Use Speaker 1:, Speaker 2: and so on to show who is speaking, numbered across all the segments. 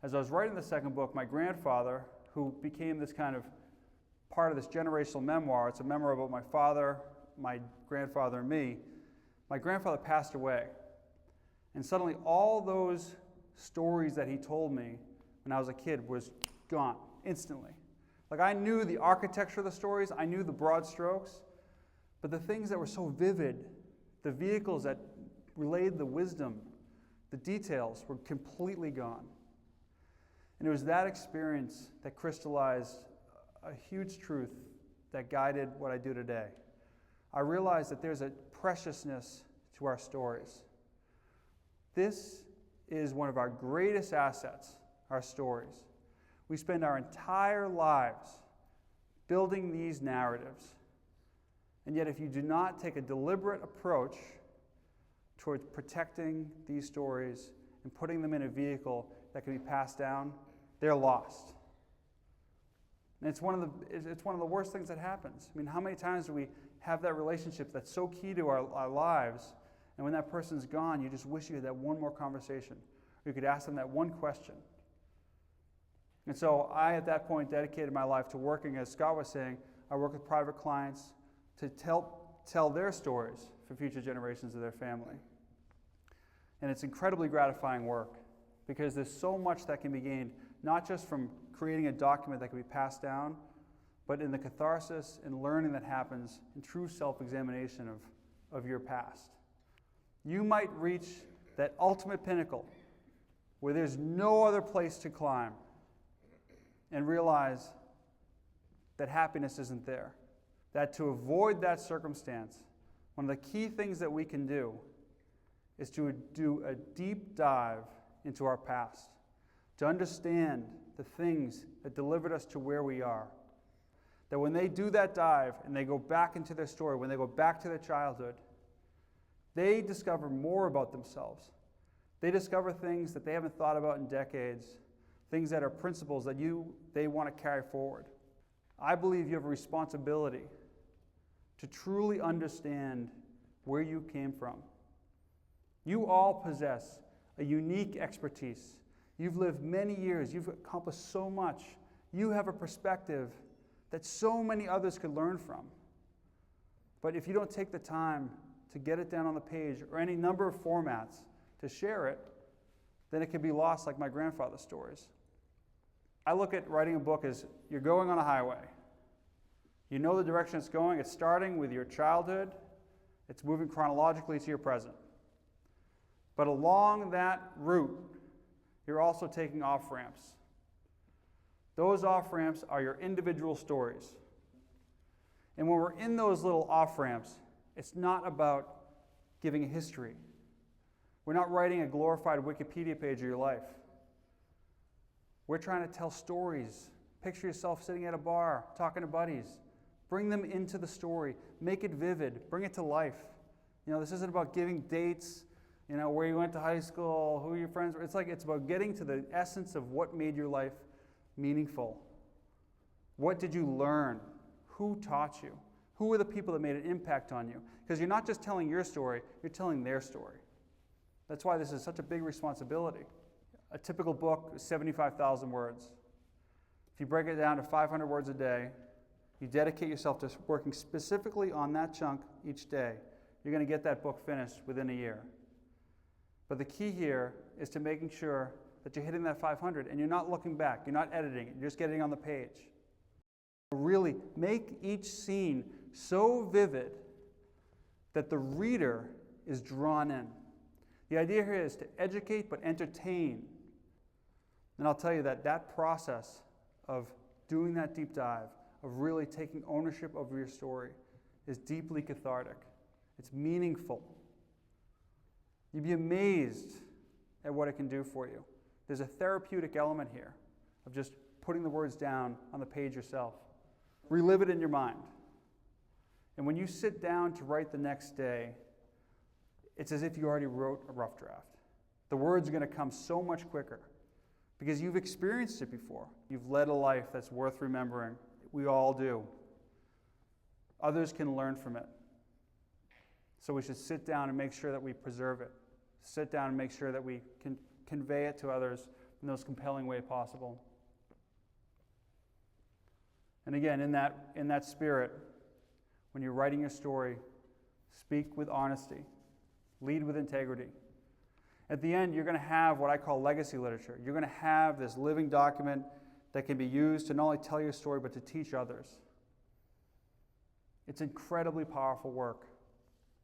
Speaker 1: As I was writing the second book, my grandfather, who became this kind of part of this generational memoir, it's a memoir about my father, my grandfather, and me. My grandfather passed away. And suddenly all those stories that he told me when I was a kid was gone instantly. Like, I knew the architecture of the stories, I knew the broad strokes, but the things that were so vivid, the vehicles that relayed the wisdom, the details were completely gone. And it was that experience that crystallized a huge truth that guided what I do today. I realized that there's a preciousness to our stories. This is one of our greatest assets, our stories. We spend our entire lives building these narratives. And yet, if you do not take a deliberate approach towards protecting these stories and putting them in a vehicle that can be passed down, they're lost. And it's one of the worst things that happens. I mean, how many times do we have that relationship that's so key to our lives, and when that person's gone, you just wish you had that one more conversation, or you could ask them that one question. And so I, at that point, dedicated my life to working, as Scott was saying, I work with private clients to tell their stories for future generations of their family. And it's incredibly gratifying work, because there's so much that can be gained, not just from creating a document that can be passed down, but in the catharsis and learning that happens in true self-examination of your past. You might reach that ultimate pinnacle where there's no other place to climb and realize that happiness isn't there. That to avoid that circumstance, one of the key things that we can do is to do a deep dive into our past, to understand the things that delivered us to where we are. That when they do that dive and they go back into their story, when they go back to their childhood, they discover more about themselves. They discover things that they haven't thought about in decades, things that are principles that they want to carry forward. I believe you have a responsibility to truly understand where you came from. You all possess a unique expertise. You've lived many years. You've accomplished so much. You have a perspective that so many others could learn from. But if you don't take the time to get it down on the page or any number of formats to share it, then it can be lost like my grandfather's stories. I look at writing a book as you're going on a highway. You know the direction it's going. It's starting with your childhood. It's moving chronologically to your present. But along that route, you're also taking off-ramps. Those off-ramps are your individual stories. And when we're in those little off-ramps, it's not about giving a history. We're not writing a glorified Wikipedia page of your life. We're trying to tell stories. Picture yourself sitting at a bar, talking to buddies. Bring them into the story. Make it vivid. Bring it to life. This isn't about giving dates, where you went to high school, who your friends were. It's about getting to the essence of what made your life meaningful. What did you learn? Who taught you? Who were the people that made an impact on you? Because you're not just telling your story, you're telling their story. That's why this is such a big responsibility. A typical book is 75,000 words. If you break it down to 500 words a day, you dedicate yourself to working specifically on that chunk each day, you're going to get that book finished within a year. But the key here is to making sure that you're hitting that 500 and you're not looking back, you're not editing it, you're just getting on the page. Really make each scene so vivid that the reader is drawn in. The idea here is to educate but entertain. And I'll tell you that process of doing that deep dive, of really taking ownership over your story, is deeply cathartic. It's meaningful. You'd be amazed at what it can do for you. There's a therapeutic element here of just putting the words down on the page yourself. Relive it in your mind. And when you sit down to write the next day, it's as if you already wrote a rough draft. The words are going to come so much quicker because you've experienced it before. You've led a life that's worth remembering. We all do. Others can learn from it. So we should sit down and make sure that we preserve it. Sit down and make sure that we can convey it to others in the most compelling way possible. And again, in that spirit, when you're writing your story, speak with honesty, lead with integrity. At the end, you're going to have what I call legacy literature. You're going to have this living document that can be used to not only tell your story, but to teach others. It's incredibly powerful work,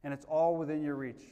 Speaker 1: and it's all within your reach.